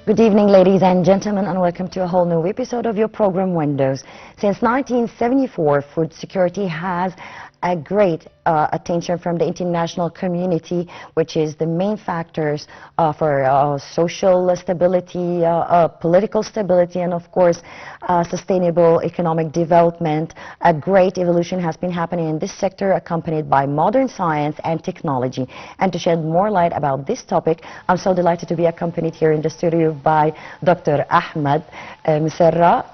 Good evening, ladies and gentlemen, and welcome to a whole new episode of your program Windows. Since 1974, food security has a great attention from the international community, which is the main factors for social stability, political stability, and of course sustainable economic development. A great evolution has been happening in this sector, accompanied by modern science and technology. And to shed more light about this topic, I'm so delighted to be accompanied here in the studio by Dr. Ahmed Serwa.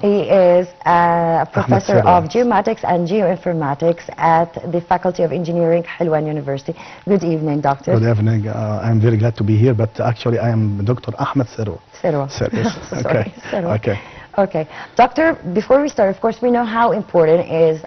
He is a professor of geomatics and geoinformatics at the Faculty of Engineering, Helwan University. Good evening, doctor. Good evening. I'm very glad to be here, but actually I am Dr. Ahmed Serwa. Serwa. Yes. Okay. Serwa. Okay. Okay. Doctor, before we start, of course, we know how important is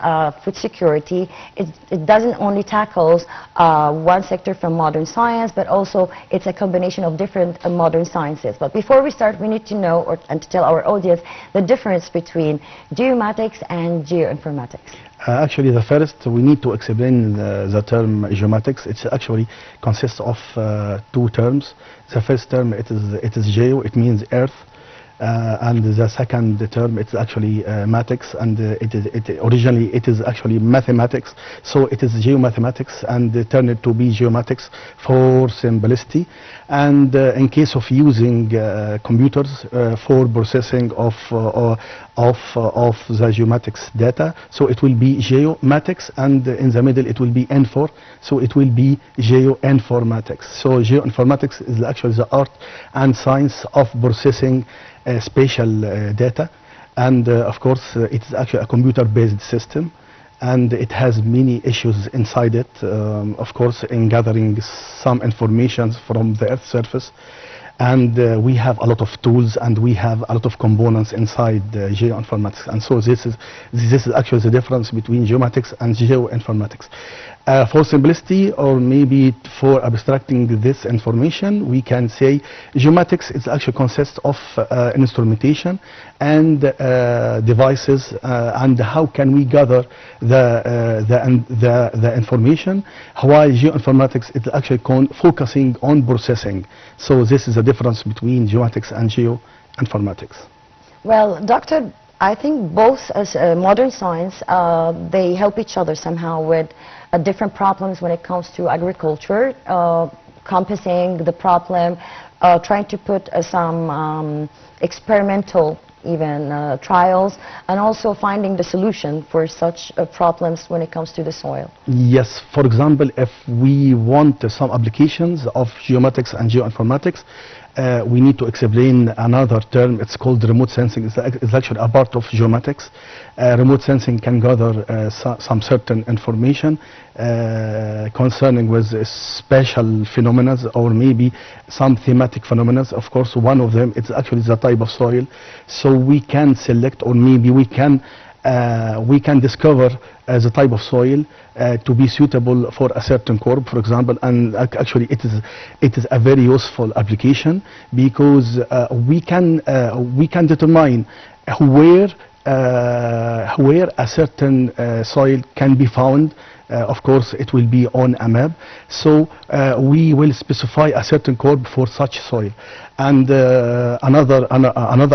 food security. It doesn't only tackles one sector from modern science, but also it's a combination of different modern sciences. But before we start, we need to know and to tell our audience the difference between geomatics and geoinformatics. Actually, the first, we need to explain the term geomatics. It actually consists of two terms. The first term, it is geo, it means earth. And the second term, it's actually matics, and originally it is actually mathematics. So it is geomathematics, and they turn it to be geomatics for simplicity. And in case of using computers for processing of the geomatics data, so it will be geomatics, and in the middle it will be N4, so it will be geoinformatics. So geoinformatics is actually the art and science of processing spatial data, and of course it is actually a computer-based system, and it has many issues inside it, of course, in gathering some information from the Earth's surface. And we have a lot of tools, and we have a lot of components inside geoinformatics, and so this is actually the difference between geomatics and geoinformatics. For simplicity, or maybe for abstracting this information, we can say geomatics is actually consists of instrumentation and devices, and how can we gather the information, while geoinformatics is actually focusing on processing. So this is the difference between geomatics and geoinformatics. Well, Doctor, I think both as modern science, they help each other somehow with different problems when it comes to agriculture, compassing the problem, trying to put some experimental even trials, and also finding the solution for such problems when it comes to the soil. Yes, for example, if we want some applications of geomatics and geoinformatics, we need to explain another term. It's called remote sensing. It's actually a part of geomatics. Remote sensing can gather some certain information concerning with special phenomena, or maybe some thematic phenomena. Of course, one of them is actually the type of soil. So we can select, or maybe we can discover the type of soil to be suitable for a certain crop, for example. And actually it is a very useful application, because we can determine where a certain soil can be found. Of course, it will be on a map, so we will specify a certain crop for such soil. And another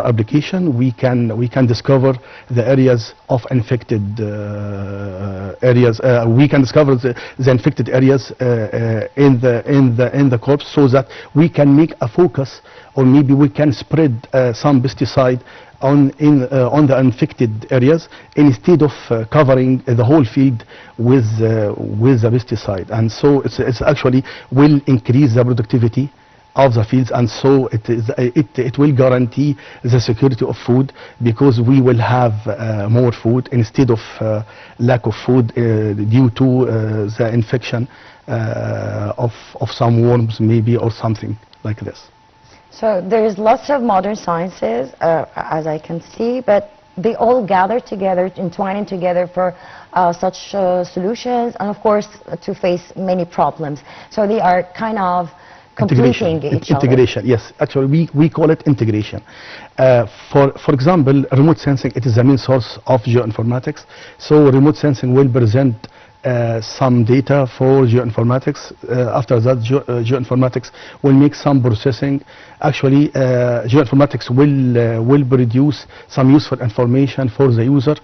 application, we can discover the areas of infected areas. We can discover the infected areas in the crops, so that we can make a focus, or maybe we can spread some pesticide on the infected areas, instead of covering the whole field with the pesticide. And so it's actually will increase the productivity of the fields, and so it will guarantee the security of food, because we will have more food instead of lack of food due to the infection of some worms, maybe, or something like this. So there is lots of modern sciences, as I can see, but they all gather together, entwining together for such solutions, and of course to face many problems. So they are kind of completing each other. Integration, yes. Actually, we call it integration. For example, remote sensing, it is the main source of geoinformatics. So remote sensing will present some data for geoinformatics. After that, geoinformatics will make some processing. Actually, geoinformatics will produce some useful information for the user,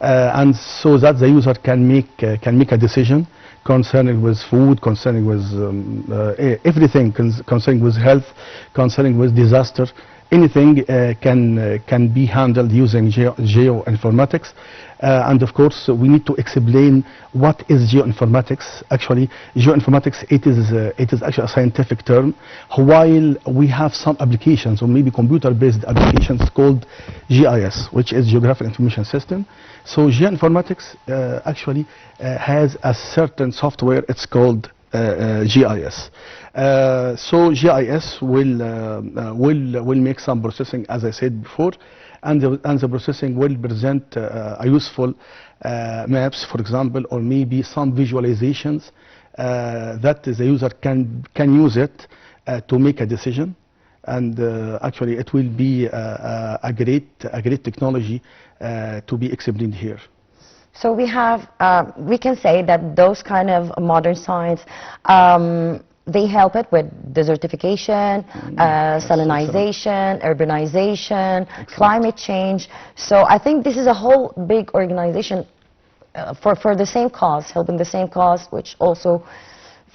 and so that the user can make a decision concerning with food, concerning with everything, concerning with health, concerning with disaster. Anything can be handled using geoinformatics. And of course, we need to explain what is geoinformatics. Actually, geoinformatics, it is actually a scientific term, while we have some applications, or maybe computer-based applications, called GIS, which is Geographic Information System. So geoinformatics actually has a certain software, it's called GIS. So GIS will make some processing, as I said before, and the processing will present a useful maps, for example, or maybe some visualizations that the user can use it to make a decision. And actually, it will be a great technology to be explained here. So we have, we can say that those kind of modern science, they help it with desertification, salinization, urbanization, climate change. So I think this is a whole big organization for the same cause, helping the same cause, which also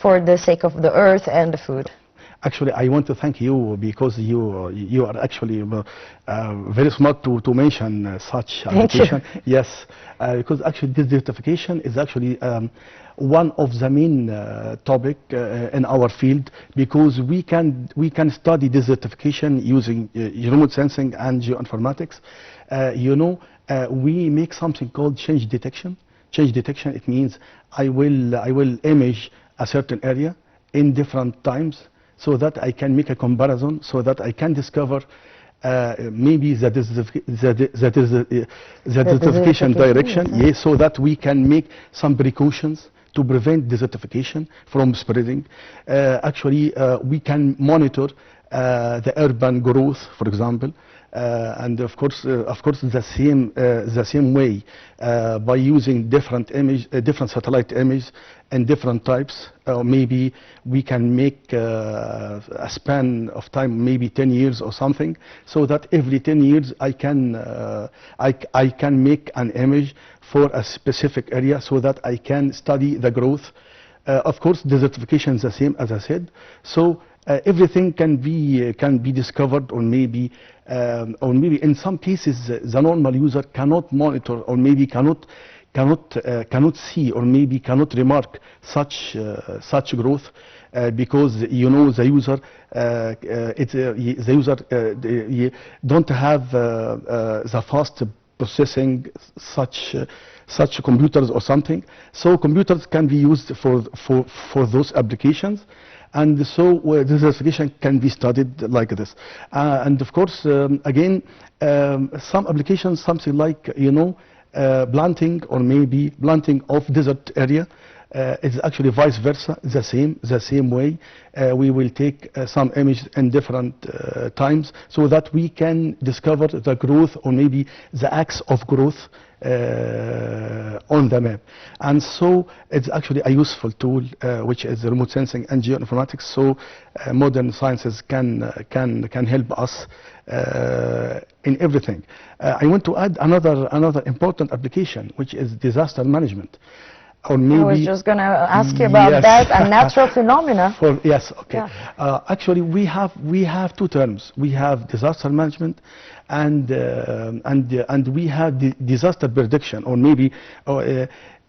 for the sake of the earth and the food. Actually, I want to thank you, because you are actually very smart to mention such application. Yes, because actually desertification is actually one of the main topic in our field, because we can study desertification using remote sensing and geoinformatics. We make something called change detection. Change detection, it means I will image a certain area in different times, so that I can make a comparison, so that I can discover maybe the desertification direction, yes, so that we can make some precautions to prevent desertification from spreading. Actually, we can monitor the urban growth, for example, and of course the same way by using different satellite images and different types. Maybe we can make a span of time, maybe 10 years or something, so that every 10 years I can make an image for a specific area, so that I can study the growth. Of course, desertification is the same, as I said. So everything can be discovered, or maybe in some cases the normal user cannot monitor, or maybe cannot see, or maybe cannot remark such growth, because the user don't have the fast processing such computers or something. So computers can be used for those applications. And so desertification can be studied like this. And of course, again, some applications, something like, planting, or maybe planting of desert area, is actually vice versa, the same way. We will take some images in different times, so that we can discover the growth, or maybe the axis of growth on the map. And so it's actually a useful tool, which is remote sensing and geoinformatics. So modern sciences can help us in everything. I want to add another important application, which is disaster management. Or maybe, I was just going to ask you about that, and natural phenomena. Yes, okay. Yeah. Actually, we have two terms. We have disaster management, and we have disaster prediction. Or maybe,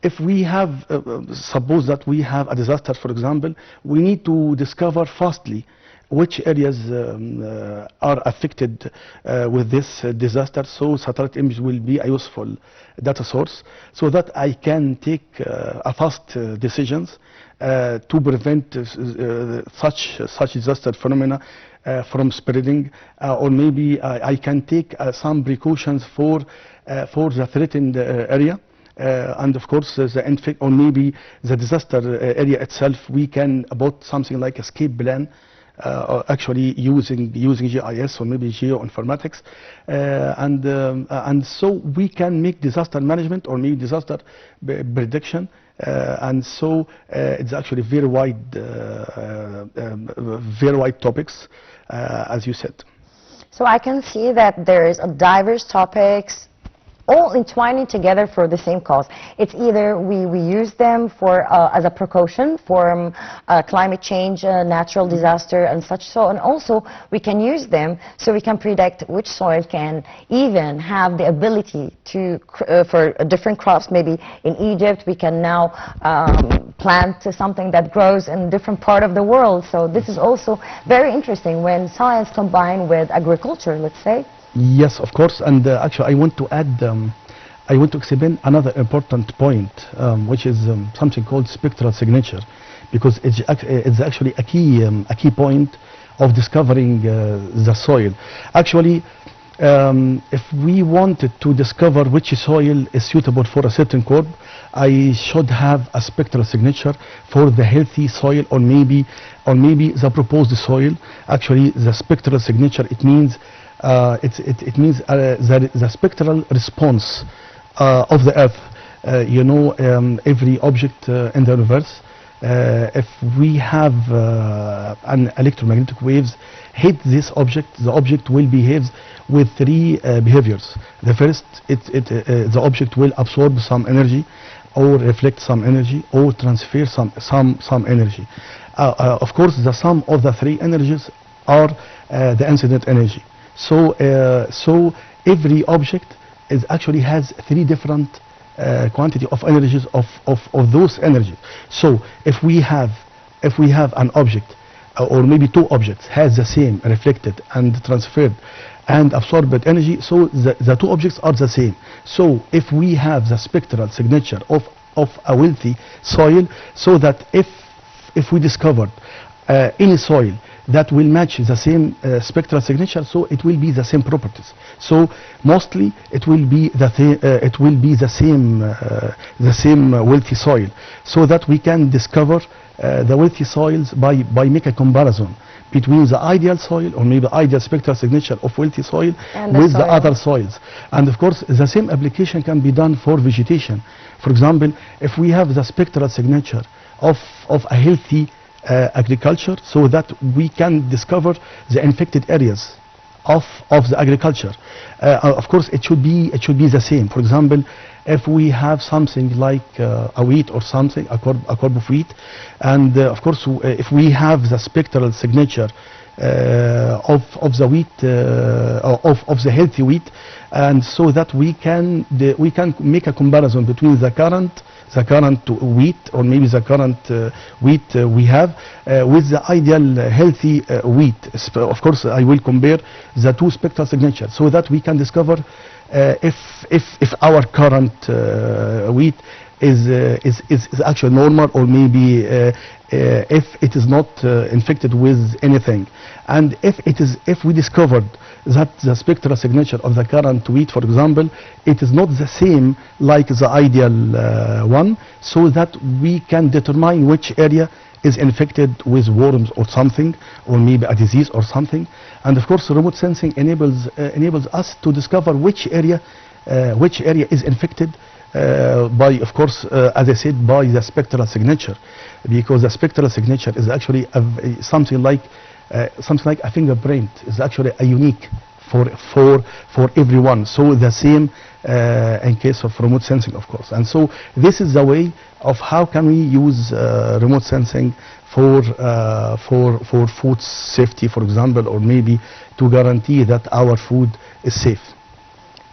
if we have, suppose that we have a disaster, for example, we need to discover fastly which areas are affected with this disaster. So satellite image will be a useful data source, so that I can take a fast decisions to prevent such disaster phenomena from spreading, or maybe I can take some precautions for the threatened area. And of course, or maybe the disaster area itself, we can about something like escape plan, actually using GIS or maybe geoinformatics, and so we can make disaster management, or maybe disaster prediction And so it's actually very wide topics, as you said. So I can see that there is a diverse topics all entwining together for the same cause. It's either we use them for as a precaution for climate change, natural disaster and such, so, and also we can use them so we can predict which soil can even have the ability to for different crops. Maybe in Egypt we can now plant something that grows in a different part of the world. So this is also very interesting when science combined with agriculture, let's say. Yes, of course, and actually I want to add, I want to explain another important point, which is something called spectral signature, because it's actually a key point of discovering the soil. Actually, if we wanted to discover which soil is suitable for a certain crop, I should have a spectral signature for the healthy soil, or maybe the proposed soil. Actually, the spectral signature, it means the spectral response of the Earth. Every object in the universe, if we have an electromagnetic waves hit this object, the object will behave with three behaviors. The first, the object will absorb some energy, or reflect some energy, or transfer some energy. Of course, the sum of the three energies are the incident energy. So every object actually has three different quantity of energies of those energies. So if we have an object, or maybe two objects, has the same reflected and transferred and absorbed energy, so the two objects are the same. So if we have the spectral signature of a wealthy soil, so that if we discovered any soil that will match the same spectral signature, so it will be the same properties. So mostly it will be the same wealthy soil, so that we can discover the wealthy soils by make a comparison between the ideal soil, or maybe ideal spectral signature of wealthy soil with the other soils. And of course, the same application can be done for vegetation. For example, if we have the spectral signature of a healthy agriculture, so that we can discover the infected areas of the agriculture. Of course, it should be the same. For example, if we have something like a wheat or something, a crop of wheat, and of course, if we have the spectral signature of the wheat, of the healthy wheat, and so that we can make a comparison between the current wheat, or maybe the current wheat we have with the ideal healthy wheat. Of course, I will compare the two spectral signatures, so that we can discover if our current wheat is actually normal, or maybe if it is not infected with anything. And if we discovered that the spectral signature of the current wheat, for example, it is not the same like the ideal one, so that we can determine which area is infected with worms or something, or maybe a disease or something. And of course, remote sensing enables us to discover which area is infected by, of course, as I said, by the spectral signature, because the spectral signature is actually something like a fingerprint. Is actually a unique for everyone. So the same in case of remote sensing, of course. And so this is the way of how can we use remote sensing for food safety, for example, or maybe to guarantee that our food is safe.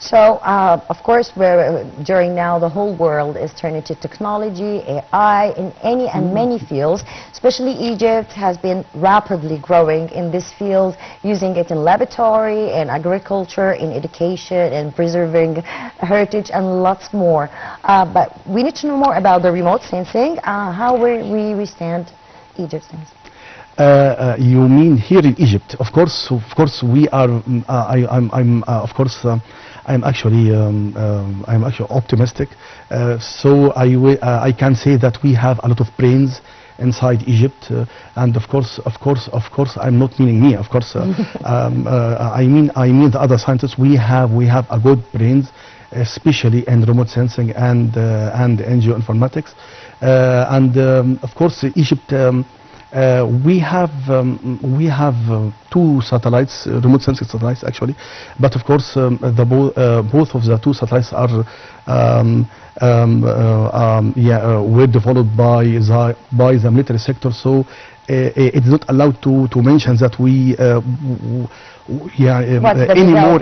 So, of course, during now the whole world is turning to technology, AI, in any and many fields. Especially Egypt has been rapidly growing in this field, using it in laboratory, in agriculture, in education, in preserving heritage, and lots more. But we need to know more about the remote sensing. How we stand Egypt stands. You mean here in Egypt? Of course, we are. I'm actually optimistic. So I can say that we have a lot of brains inside Egypt, and of course, I'm not meaning me. Of course, I mean the other scientists. We have a good brains, especially in remote sensing and geoinformatics. Of course, Egypt. We have two satellites, remote sensing satellites actually, but of course both of the two satellites are were developed by the military sector. So it's not allowed to mention that we any more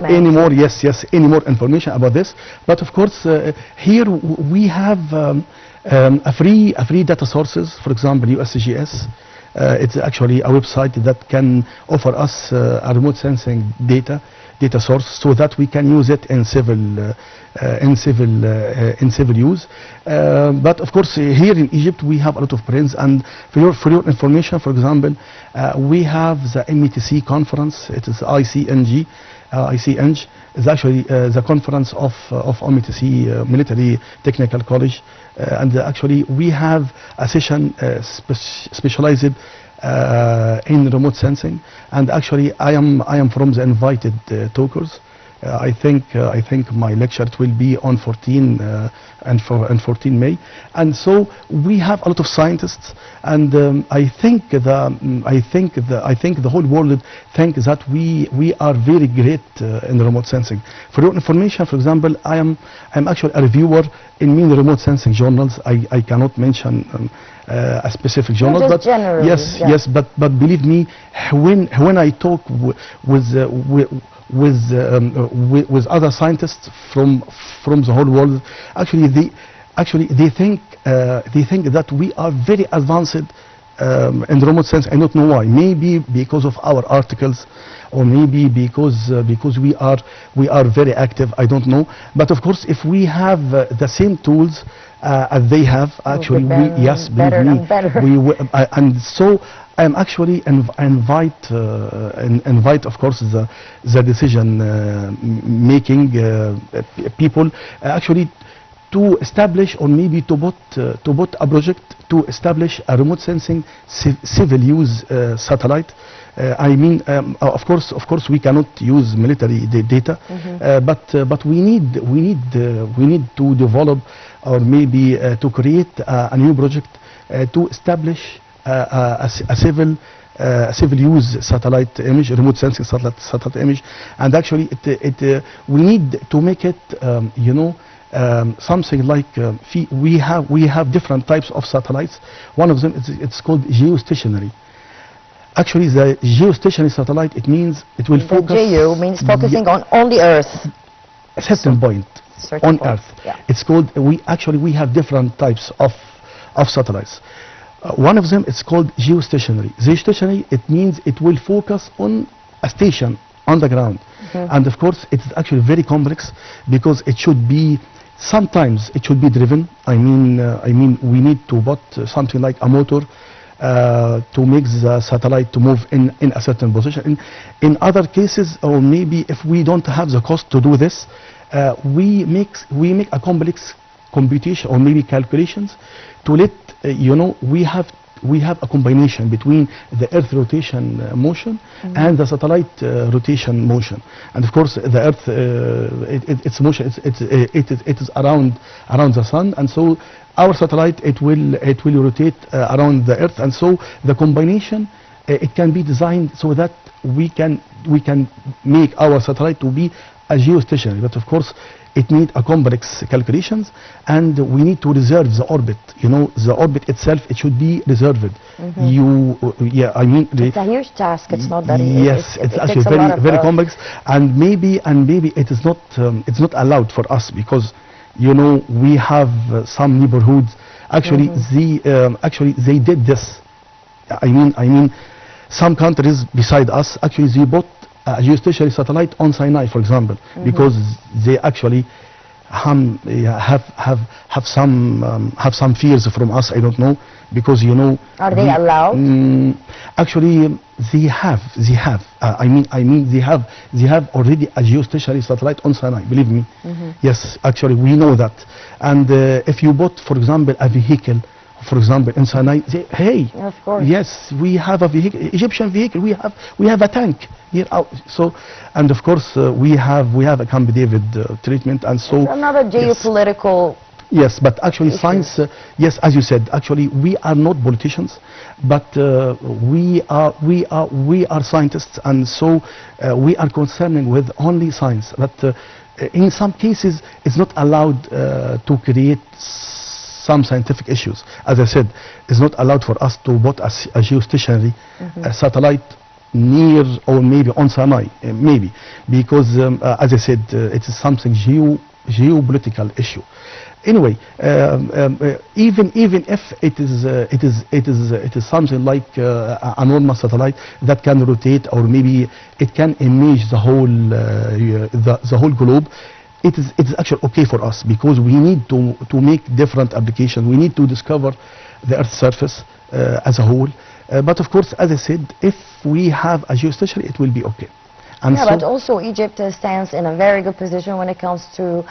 any more information about this. But of course here we have a free data sources. For example, USGS. It's actually a website that can offer us a remote sensing data source, so that we can use it in civil use. But of course, here in Egypt we have a lot of friends. And for your information, for example, we have the METC conference. It is ICNG. ICNG is actually the conference of METC Military Technical College. And actually we have a session specialized in remote sensing, and actually I am from the invited talkers. I think my lecture it will be on 14 May, and so we have a lot of scientists, and I think the whole world think that we are very great in remote sensing. For your information, for example, I'm actually a reviewer in many remote sensing journals. I cannot mention a specific journal, but yes, but believe me, when I talk with other scientists from the whole world, actually they think that we are very advanced in remote sensing. I don't know why. Maybe because of our articles, or maybe because we are very active. I don't know. But of course, if we have the same tools as they have, actually believe me, and so I'm actually invite of course the decision making people actually to establish, or maybe to put a project to establish a remote sensing civil use satellite. I mean, of course we cannot use military data, but we need to develop, or maybe to create a new project to establish a civil use satellite image, remote sensing satellite image. And actually we need to make it something like we have different types of satellites. One of them it's called geostationary. Actually, the geostationary satellite, it means it will focus. The geo means focusing on the Earth. A certain point on Earth. Yeah. It's called. We have different types of satellites. One of them it's called geostationary. Geostationary, it means it will focus on a station on the ground, and of course it's actually very complex, because it should be. Sometimes it should be driven. I mean, we need to put something like a motor to make the satellite to move in a certain position. In other cases, or maybe if we don't have the cost to do this, we make a complex computation, or maybe calculations, to let we have a combination between the Earth rotation motion and the satellite rotation motion. And of course, the Earth, its motion, it is around the sun, and so our satellite it will rotate around the Earth, and so the combination it can be designed so that we can make our satellite to be a geostationary. But of course, it needs a complex calculations, and we need to reserve the orbit. The orbit itself, it should be reserved. I mean, it's a huge task. It's not that easy. Yes, it's actually very complex, and maybe it is not it's not allowed for us, because we have some neighborhoods. Actually, they did this. I mean, some countries beside us actually they bought a geostationary satellite on Sinai, for example, because they actually have some fears from us. I don't know, because Are they allowed? Actually, they have. I mean, they have already a geostationary satellite on Sinai. Believe me. Yes, actually, we know that. And if you bought, for example, a vehicle. For example, in Sinai, hey, of course. Yes, we have a vehicle, Egyptian vehicle. We have a tank here out. So, and of course, we have a Camp David treatment, and so it's another geopolitical Yes, but actually issues. science, yes, as you said, actually we are not politicians, but we are scientists, and so we are concerning with only science. But in some cases, it's not allowed to create some scientific issues. As I said, it's not allowed for us to put a geostationary satellite near or maybe on Sinai, maybe, because as I said, it is something geopolitical issue. Anyway, even if it is something like a normal satellite that can rotate, or maybe it can image the whole globe, it is actually okay for us, because we need to make different applications. We need to discover the Earth's surface as a whole. But of course, as I said, if we have a geostationary, it will be okay. And Yeah, so but also Egypt stands in a very good position when it comes to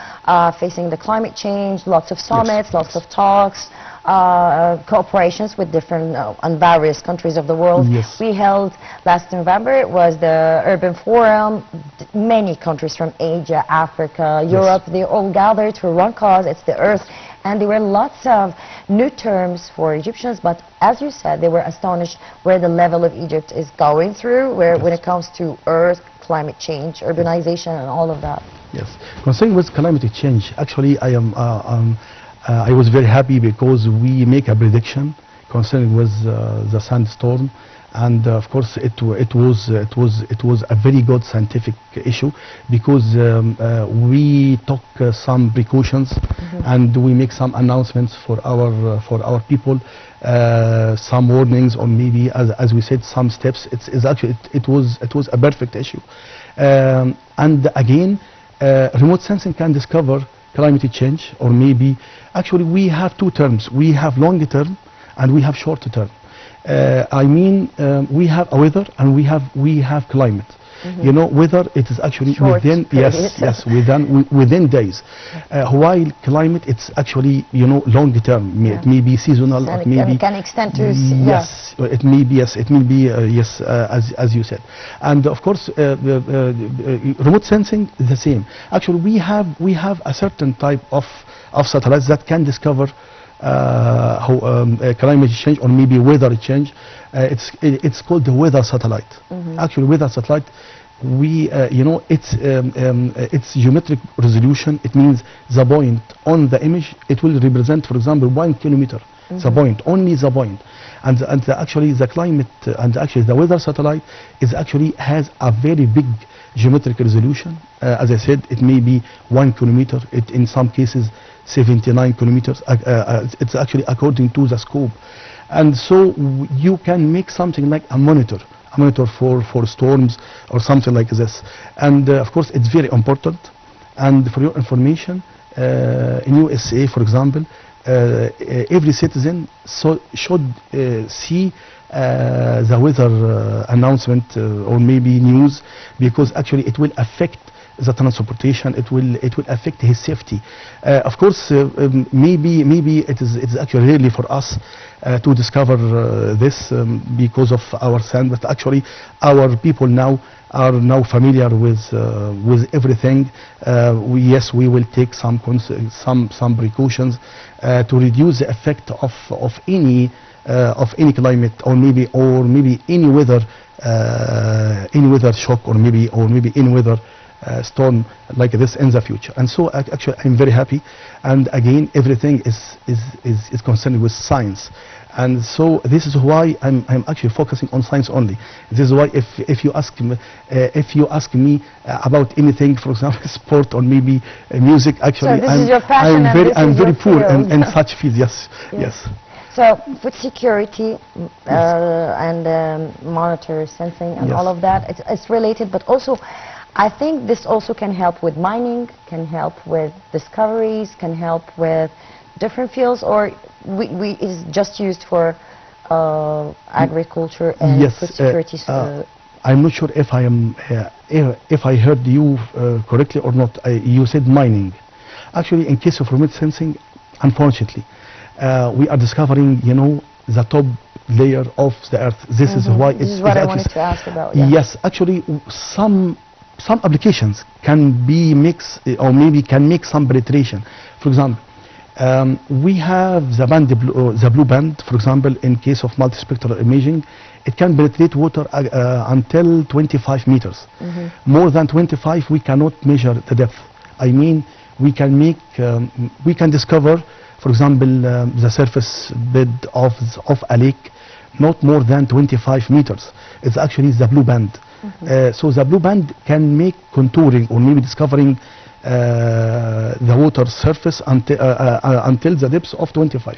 facing the climate change, lots of summits, lots of talks, cooperations with different and various countries of the world. Yes. We held last November, it was the Urban Forum. Many countries from Asia, Africa, Europe, they all gathered for one cause, it's the Earth. And there were lots of new terms for Egyptians, but as you said, they were astonished where the level of Egypt is going through, when it comes to Earth, climate change, urbanization, and all of that. yes, concerning with climate change, actually I was very happy because we make a prediction concerning with the sandstorm, and of course it was a very good scientific issue, because we took some precautions, and we make some announcements for our people, some warnings, or maybe as we said, some steps. It's actually it was a perfect issue, and again, remote sensing can discover climate change, or maybe actually we have two terms. We have long term and we have short term. I mean, we have a weather and we have climate. You know, weather, it is actually Short within period. yes within days, while climate, it's actually, you know, long term. It may be seasonal, And it may be can extend to yes, it may be yes, as you said. And of course, remote sensing is the same. Actually, we have a certain type of satellites that can discover climate change, or maybe weather change. It's called the weather satellite. Actually, weather satellite, you know, it's geometric resolution. It means the point on the image, it will represent, for example, 1 kilometer. The point, only the point. And actually the climate and actually the weather satellite has a very big geometric resolution. As I said, it may be 1 kilometer. In some cases 79 kilometers. It's actually according to the scope. And so you can make something like a monitor for storms or something like this. And of course it's very important. And for your information, in USA, for example, every citizen should see the weather announcement or maybe news, because actually it will affect the transportation. It will affect his safety. Of course, maybe it is actually really for us to discover this because of our sand, but actually our people now are familiar with everything. Yes, we will take some precautions to reduce the effect of any climate, or maybe any weather shock, or maybe any weather storm like this in the future. And so actually I'm very happy, and again everything is concerned with science. And so this is why I'm actually focusing on science only. This is why if you ask me about anything, for example sport or maybe music, actually So this is your passion, I'm very poor field. in such fields. Yes. So with security and monitor sensing and all of that, it's related, but also I think this also can help with mining, can help with discoveries, can help with different fields, or is just used for agriculture and food security. I'm not sure if I heard you correctly or not. You said mining. Actually, in case of remote sensing, unfortunately, we are discovering, the top layer of the Earth. This is why this is what I wanted to ask about. Yes, actually, some applications can be mixed, or maybe can make some penetration. For example, We have the blue band, for example, in case of multispectral imaging, it can penetrate water until 25 meters. More than 25, we cannot measure the depth. I mean, we can discover, for example, the surface bed of a lake, not more than 25 meters. It's actually the blue band. So the blue band can make contouring or maybe discovering the water surface until the depth of 25.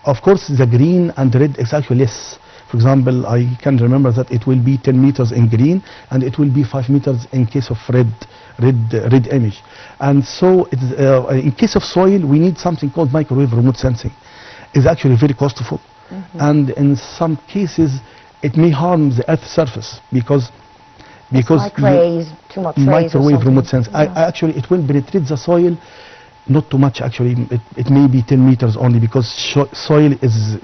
Of course, the green and red is actually less. For example, I can remember that it will be 10 meters in green and it will be 5 meters in case of red image. And so in case of soil, we need something called microwave remote sensing. It's actually very costly, and in some cases it may harm the earth surface because like rays, too much rays microwave remote sensing. Actually, it will penetrate the soil, not too much. Actually, it may be 10 meters only because soil is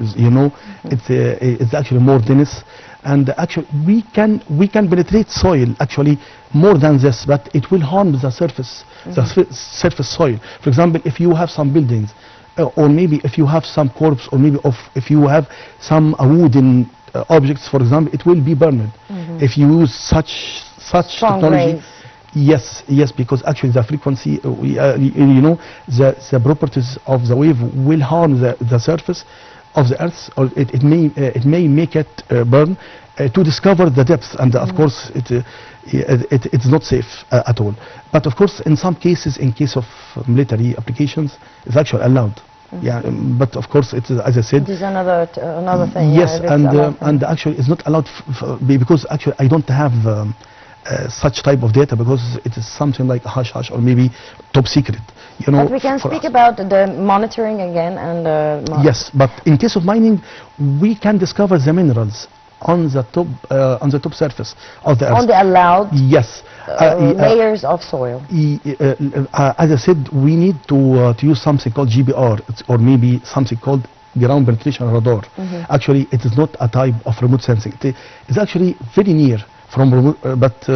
it's actually more dense, and actually we can penetrate soil actually more than this, but it will harm the surface surface soil. For example, if you have some buildings, or maybe if you have some corpse, or maybe if you have some wooden objects, for example, it will be burned if you use such strong technology. rays. Yes, because actually the frequency, the properties of the wave will harm the surface of the earth, or it may make it burn to discover the depth, and of course it's not safe at all. But of course, in some cases, in case of military applications, it's actually allowed. Yeah, but of course, it's, as I said, It is another thing. yes, yeah, it is another thing. and actually it's not allowed because actually I don't have such type of data, because it is something like hush hush or maybe top secret. But we can speak about the monitoring again and yes, but in case of mining, we can discover the minerals on the top surface of the earth. on the allowed Yes. layers of soil. As I said, we need to use something called GBR, or maybe something called ground penetration radar. Actually, it is not a type of remote sensing. It's actually very near from remote, but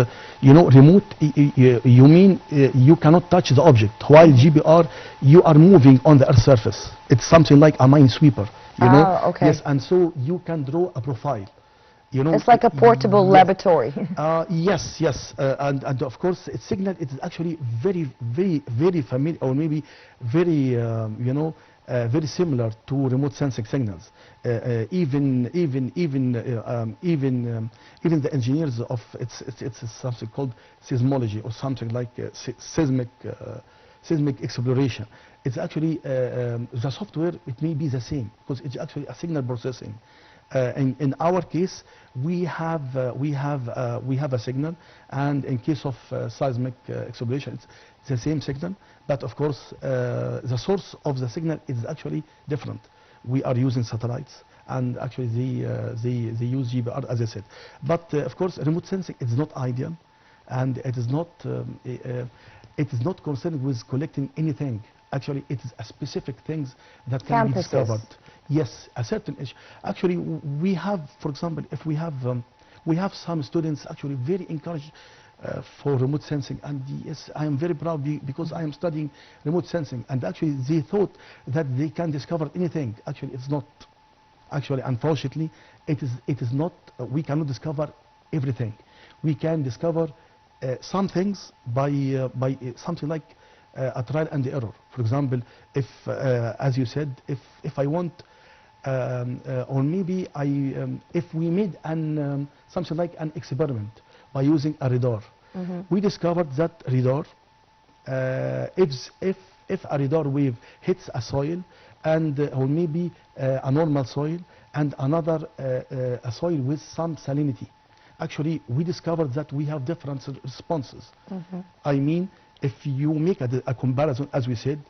remote, you mean you cannot touch the object, while GBR, you are moving on the earth surface. It's something like a minesweeper, Okay. Yes, and so you can draw a profile. It's like a portable laboratory. Yes, and of course, its signal is actually very familiar, or maybe very very similar to remote sensing signals. Even the engineers of it's something called seismology, or something like seismic exploration. It's actually the software. It may be the same because it's actually a signal processing. In our case, we have a signal, and in case of seismic exploration, it's the same signal. But of course, the source of the signal is actually different. We are using satellites, and actually they use GBR, as I said. But of course, remote sensing is not ideal, and it is not concerned with collecting anything. Actually, it is a specific things that can be discovered. Yes, a certain issue. Actually, we have, for example, if we have some students actually very encouraged for remote sensing, and yes, I am very proud because I am studying remote sensing, and actually they thought that they can discover anything. Actually, it's not. Actually, unfortunately, it is not. We cannot discover everything. We can discover some things by something like a trial and error. For example, if as you said, if I want, or maybe if we made something like an experiment by using a radar, we discovered that radar, if a radar wave hits a soil, and or maybe a normal soil, and another a soil with some salinity, actually we discovered that we have different responses. I mean, if you make a comparison, as we said,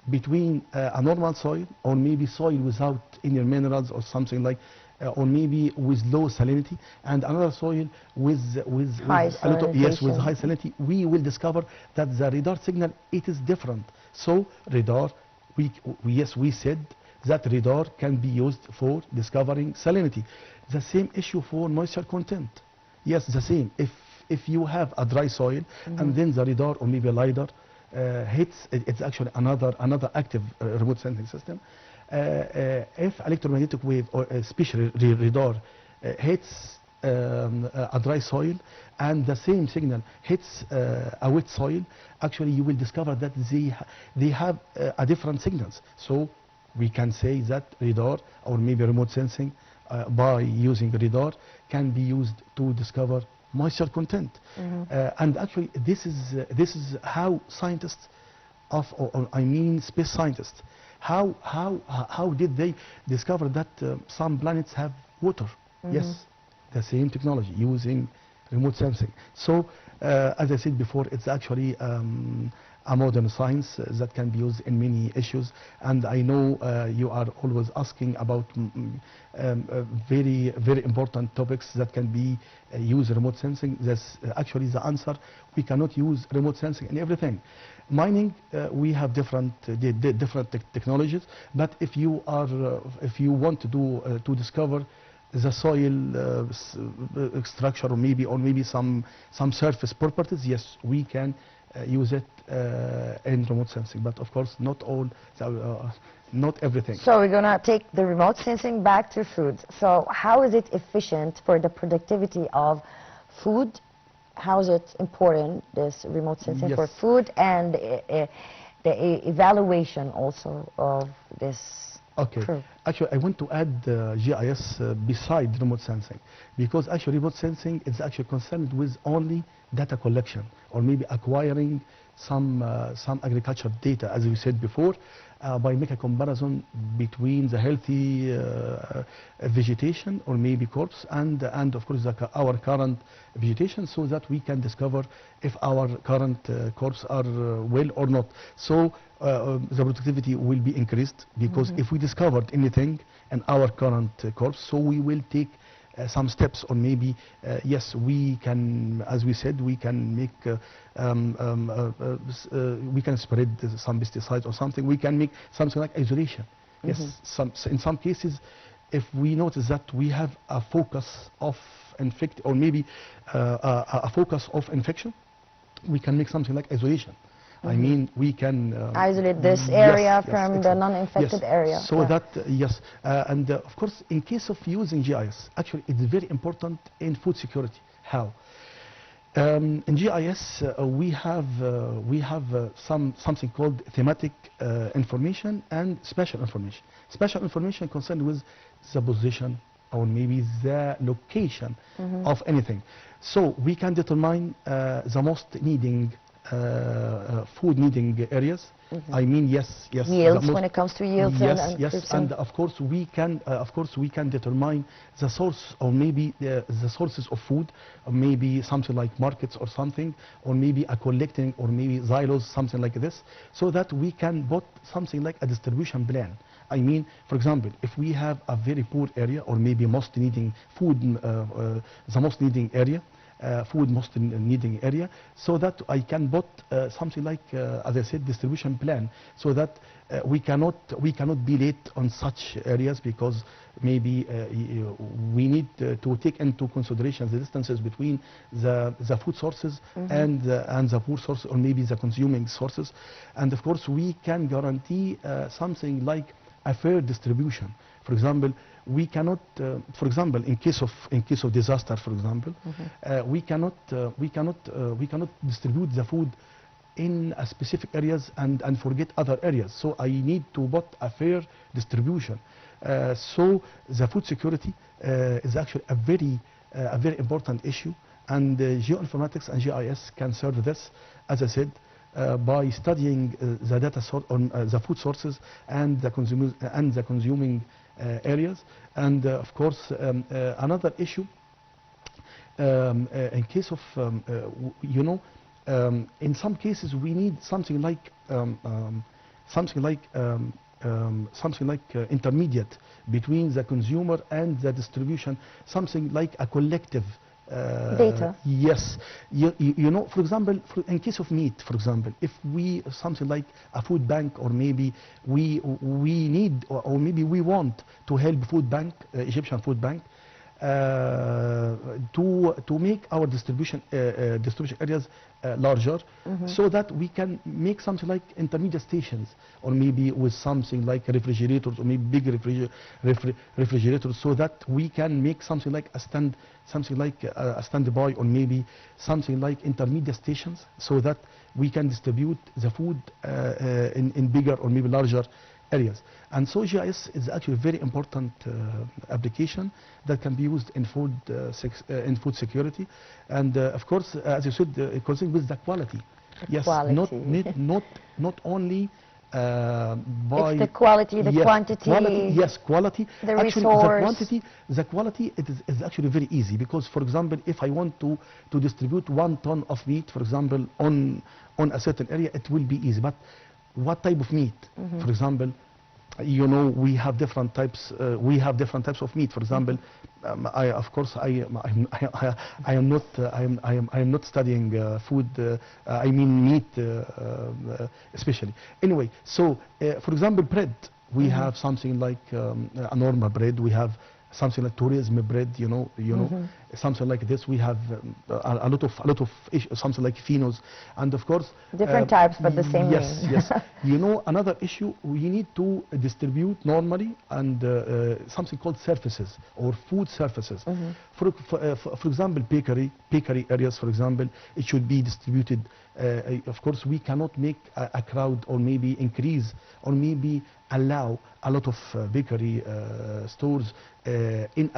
between a normal soil, or maybe soil without any minerals or something like, or maybe with low salinity, and another soil with high a lot of, yes, with salinity. high salinity, we will discover that the radar signal, it is different. So radar, we said that radar can be used for discovering salinity. The same issue for moisture content. Yes, the same. If you have a dry soil, and then the radar or maybe a LiDAR it's actually another active remote sensing system. If electromagnetic wave, or especially radar, hits a dry soil, and the same signal hits a wet soil, actually you will discover that they have a different signals. So we can say that radar, or maybe remote sensing by using radar, can be used to discover moisture content. And actually this is how scientists or I mean space scientists, how did they discover that some planets have water? Yes, the same technology, using remote sensing. So as I said before, it's actually a modern science that can be used in many issues. And I know you are always asking about very important topics that can be use remote sensing. That's actually the answer. We cannot use remote sensing in everything. Mining, we have different technologies, but if you want to do to discover the soil structure, or maybe some surface properties, yes, we can use it in remote sensing, but of course not all, not everything. So we're gonna take the remote sensing back to food. So how is it efficient for the productivity of food? How is it important, this remote sensing, Yes. for food, and the evaluation also of this? Okay. True. Actually, I want to add GIS beside remote sensing, because actually remote sensing is actually concerned with only data collection, or maybe acquiring some agriculture data, as we said before, by make a comparison between the healthy vegetation, or maybe crops, and of course our current vegetation, so that we can discover if our current crops are well or not. So the productivity will be increased, because if we discovered anything in our current crops, so we will take some steps, or maybe yes, we can, as we said, we can make we can spread some pesticides or something. We can make something like isolation. Yes, in some cases, if we notice that we have a focus of or maybe a focus of infection, we can make something like isolation. I mean, we can isolate this area yes, from the exactly. non-infected Yes. area. So Yeah. that and of course, in case of using GIS, actually it's very important in food security. How? In GIS, we have something called thematic information and spatial information. Spatial information concerned with the position, or maybe the location of anything. So we can determine the most needing food needing areas. I mean, yes, Yields, when it comes to yields, yes, and yes, fruits and of course we can determine the source, or maybe the sources of food, or maybe something like markets or something, or maybe a collecting, or maybe silos, something like this, so that we can put something like a distribution plan. I mean, for example, if we have a very poor area, or maybe most needing food, the most needing area, food most needing area, so that I can put something like, as I said, distribution plan, so that we cannot be late on such areas, because maybe we need to take into consideration the distances between the food sources and the poor sources, or maybe the consuming sources. And of course we can guarantee something like a fair distribution. For example, we cannot, for example, in case of disaster, for example, we cannot distribute the food in a specific areas and forget other areas. So I need to put a fair distribution. So the food security is actually a very important issue, and geoinformatics and GIS can serve this, as I said, by studying the data on the food sources and the consuming areas. And of course, another issue, in case of in some cases we need something like intermediate between the consumer and the distribution, something like a collective data. Yes, you know, for example, in case of meat, for example, if we something like a food bank, or maybe we need, or maybe we want to help food bank, Egyptian food bank, to make our distribution areas larger, so that we can make something like intermediate stations, or maybe with something like refrigerators, or maybe big refrigerators, so that we can make something like a standby, or maybe something like intermediate stations, so that we can distribute the food in bigger or maybe larger areas. And so GIS is actually a very important application that can be used in food security, and of course, as you said, concerning with the quality. Yes, Quality. not only by It's the quality, the yes, quantity, yes, quality. the Actually, resource. the quality is actually very easy, because, for example, if I want to distribute 1 ton of meat, for example, on a certain area, it will be easy. But what type of meat? For example, you know, we have different types. Of meat. For example, I am not studying food. I mean meat, especially. Anyway, so for example, bread. We have something like a normal bread. We have something like tourism bread. You know, something like this. We have a lot of something like finos, and of course Different types, but the same yes, name. yes. You know, another issue, we need to distribute normally, and something called surfaces, or food surfaces. For example, bakery areas, for example, it should be distributed. Of course, we cannot make a crowd, or maybe increase, or maybe allow a lot of bakery stores in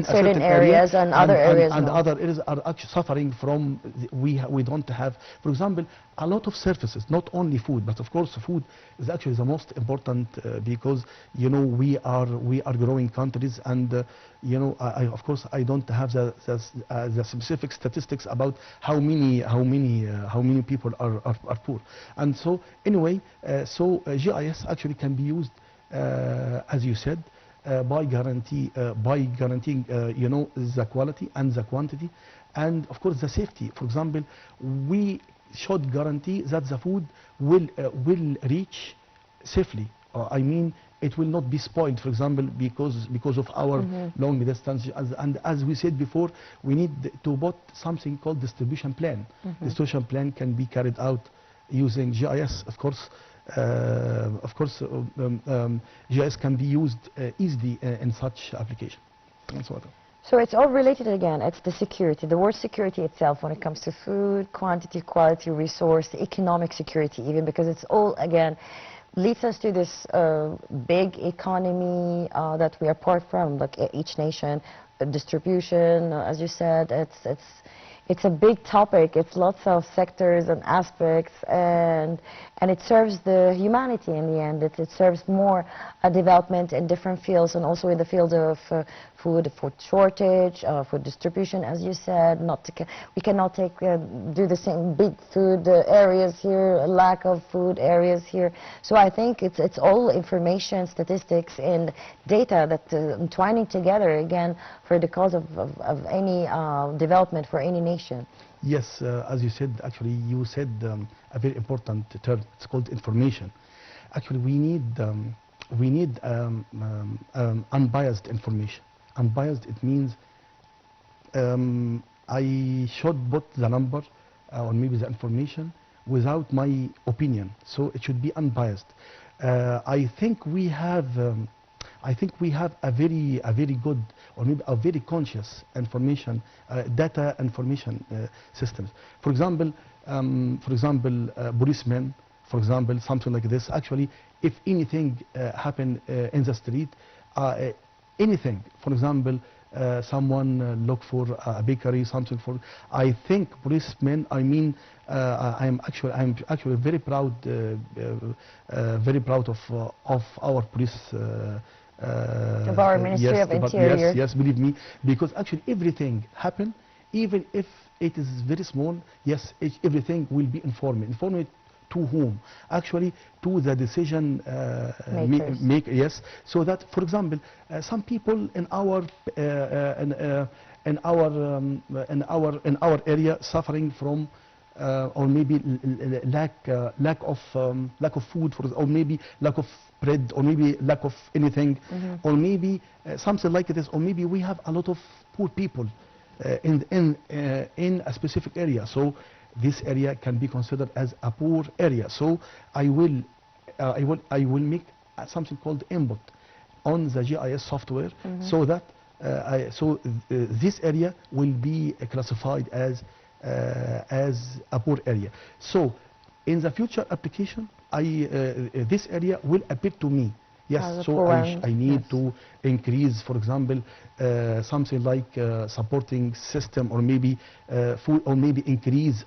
certain areas, and other areas and no. other areas are actually suffering from we don't have, for example, a lot of services, not only food, but of course food is actually the most important, because, you know, we are growing countries, and you know, of course I don't have the specific statistics about how many people are poor. And so anyway, GIS actually can be used, as you said, by guaranteeing you know, the quality and the quantity, and of course the safety. For example, we should guarantee that the food will reach safely. I mean, it will not be spoiled, for example, because of our long distance. And as we said before, we need to put something called distribution plan. Distribution plan can be carried out using GIS, of course. GIS can be used easily in such application. And so on. So it's all related again. It's the security, the word security itself when it comes to food, quantity, quality, resource, economic security even, because it's all, again, leads us to this big economy that we are part from, like each nation, distribution, as you said, it's a big topic. It's lots of sectors and aspects, and it serves the humanity in the end. It serves more development in different fields, and also in the field of food shortage, food distribution, as you said. We cannot do the same big food areas here, lack of food areas here. So I think it's all information, statistics, and data that entwining together again for the cause of any development for any nation. Yes, as you said, actually, you said a very important term. It's called information. Actually, we need unbiased information. Unbiased, it means I should put the number or maybe the information without my opinion. So it should be unbiased. I think we have a very good, or maybe a very conscious information, data information systems. For example, policemen, for example, something like this. Actually, if anything happen in the street, anything, for example, someone look for a bakery, something for. I think policemen. I mean, I'm actually very proud of our police. Of our Ministry of Interior. Yes, believe me, because actually everything happen, even if it is very small. Yes, everything will be informed. Informed to whom? Actually, to the decision maker. Yes, so that, for example, some people in our area suffering from or maybe lack of food, or maybe lack of bread, or maybe lack of anything, or maybe something like this, or maybe we have a lot of poor people in a specific area. So this area can be considered as a poor area. So I will make something called input on the GIS software, so that this area will be classified as a poor area. So in the future application, this area will appear to me. Yes, so I need to increase, for example, something like supporting system, or maybe food, or maybe increase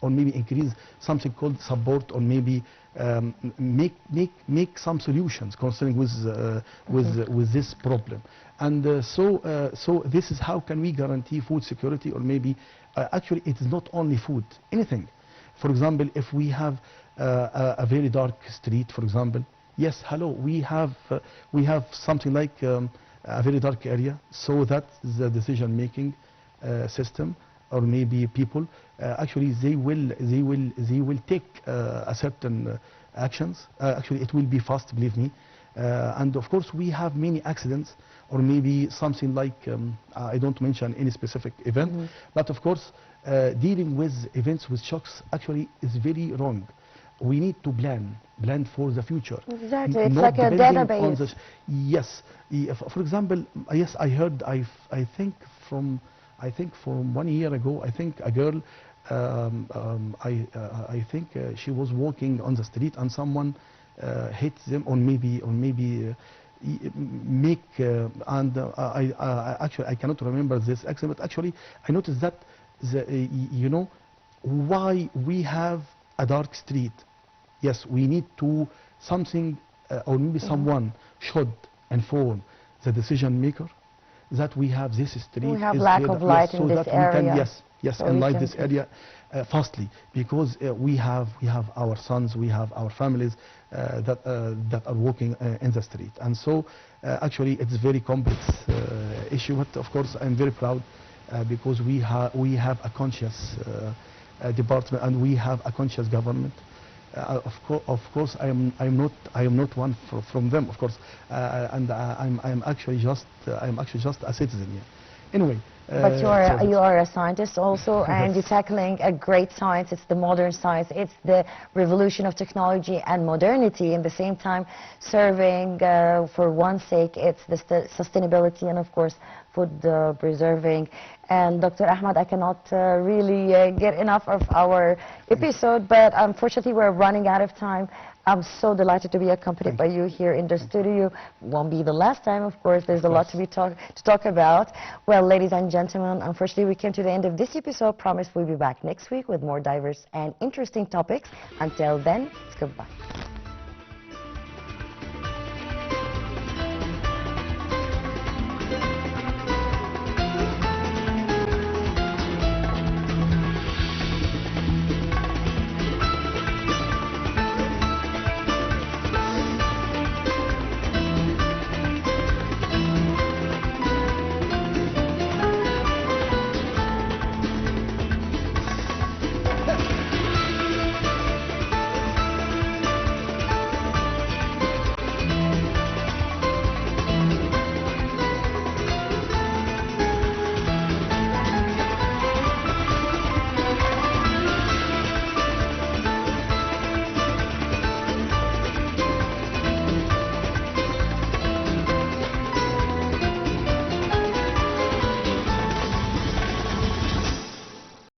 something called support, or maybe make some solutions concerning with this problem. And so this is how can we guarantee food security, or maybe actually it is not only food, anything. For example, if we have a very dark street, for example, yes, hello, we have something like a very dark area, so that the decision-making system, or maybe people, actually they will take a certain actions. Actually, it will be fast, believe me. And of course, we have many accidents, or maybe something like I don't mention any specific event, but of course, dealing with events with shocks actually is very wrong. We need to plan for the future. Exactly, it's like a database. Yes, for example, yes, I heard. I think from 1 year ago, I think a girl, I think she was walking on the street and someone hit them, or maybe make and actually I cannot remember this accident, but actually I noticed that you know why we have a dark street. Yes, we need to something, or maybe someone should inform the decision maker that we have this street. We have lack of light in this area. Yes, enlight this area fastly, because we have our sons, we have our families that are walking in the street, and so actually it's a very complex issue. But of course, I'm very proud because we have a conscious department, and we have a conscious government. Of course, I am not one from them, of course, and I'm actually just a citizen here. Anyway. But you are a scientist also, and you're tackling a great science. It's the modern science. It's the revolution of technology and modernity. In the same time, serving for one's sake, it's the sustainability and of course food preserving. And Dr. Ahmed, I cannot really get enough of our episode, but unfortunately we're running out of time. I'm so delighted to be accompanied by you here in the studio. Won't be the last time, of course. There's a lot to talk about. Well, ladies and gentlemen, unfortunately we came to the end of this episode. Promise we'll be back next week with more diverse and interesting topics. Until then, it's goodbye.